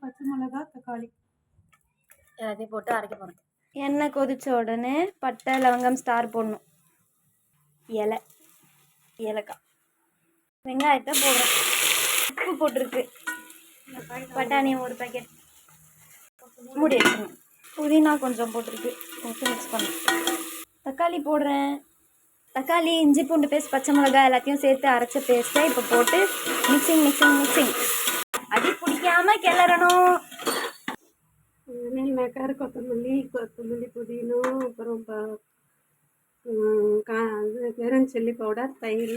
பச்சை மிளகா, தக்காளி எல்லாத்தையும் போட்டு அரைக்க போகிறோம். எண்ணெய் கொதிச்ச உடனே பட்டை, லவங்கம், ஸ்டார் போடணும். ஏலக்காய், வெங்காயத்தை போடுறோம். உப்பு போட்டிருக்கு. பட்டாணி ஒரு பேக்கெட் மூடி வச்சுக்கணும். புதினா கொஞ்சம் போட்டிருக்கு. போட்டு மிக்ஸ் பண்ணணும். தக்காளி போடுறேன். தக்காளி, இஞ்சி பூண்டு பேஸ்ட், பச்சை மிளகாய் எல்லாத்தையும் சேர்த்து அரைச்ச பேஸ்ட்டை இப்போ போட்டு மிக்சிங். அடி பிடிக்காம கிளறணும். மீல் மேக்கர், கொத்தமல்லி, புதினா, அப்புறம் வெறும் சில்லி பவுடர், தயிர்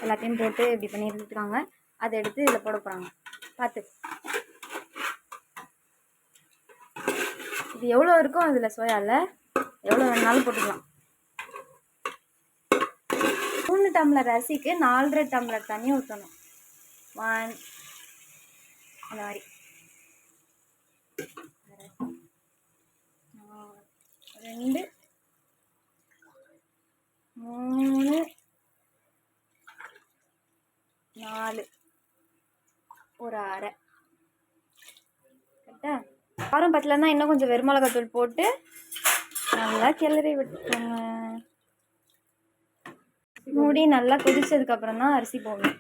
எல்லாத்தையும் போட்டு இப்படி பண்ணி இருந்துருக்காங்க. அதை எடுத்து இதில் போட போகிறாங்க. பார்த்து இது எவ்வளோ இருக்கும் அதில் சோயாவில் எவ்வளோ வேணாலும் போட்டுக்கலாம். 3 டம்ளர் அரிசிக்கு 4.5 டம்ளர் தண்ணி ஊற்றணும். 1 அந்த மாதிரி 2 3 4 ஒரு அரை. கரெக்டா? காரம் பத்தலைன்னா இன்னும் கொஞ்சம் வெறுமிளகாத்தூள் போட்டு நல்லா கிளறி விட்டுக்கோங்க. மூடி நல்லா கொதிச்சதுக்கப்புறம் தான் அரிசி போடணும்.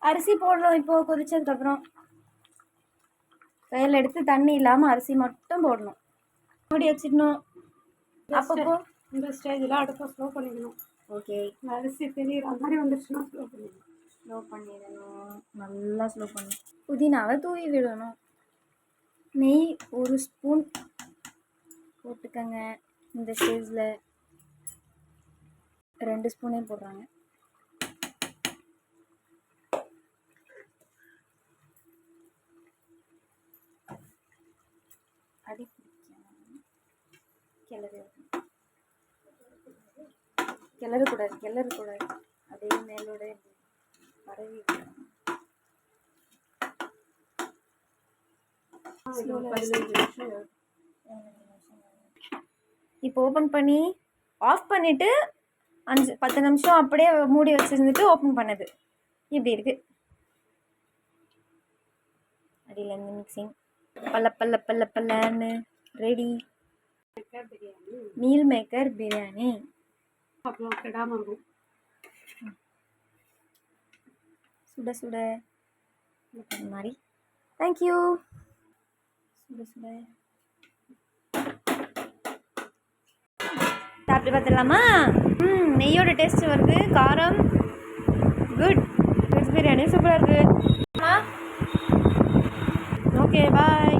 அரிசி போடணும். இப்போது கொதிச்சதுக்கப்புறம் கையில் எடுத்து தண்ணி இல்லாமல் அரிசி மட்டும் போடணும். மூடி வச்சிடணும். அப்பப்போ இந்த ஸ்டேஜில் அடுப்பை ஸ்லோ பண்ணிக்கணும். ஓகே. அரிசி தெரியுற மாதிரி வந்துடுச்சுன்னா ஸ்லோ பண்ணிடணும். நல்லா ஸ்லோ பண்ணணும். புதினாவை தூவி விடணும். நெய் 1 ஸ்பூன் போட்டுக்கங்க. இந்த ஸ்டேஜில் 2 ஸ்பூனே போடுறாங்க. அடி கிளறக்கூடாது. அப்படியே மேலோட பரவி இப்போ ஓப்பன் பண்ணி ஆஃப் பண்ணிவிட்டு 5-10 நிமிஷம் அப்படியே மூடி வச்சுருந்துட்டு ஓப்பன் பண்ணது இப்படி இருக்குது. அடியிலேருந்து மிக்சிங் பல்லன்னு ரெடி. மீல் மேக்கர் பிரியாணி அப்புறம் கெடாமல் இருக்கும். சுட இந்த மாதிரி. தேங்க்யூ. சுட சாப்பிட்டு பார்த்துடலாமா? நெய்யோட டேஸ்ட் வருது. காரம் குட். வெஜ் பிரியாணி சூப்பராக இருக்குது. Okay bye.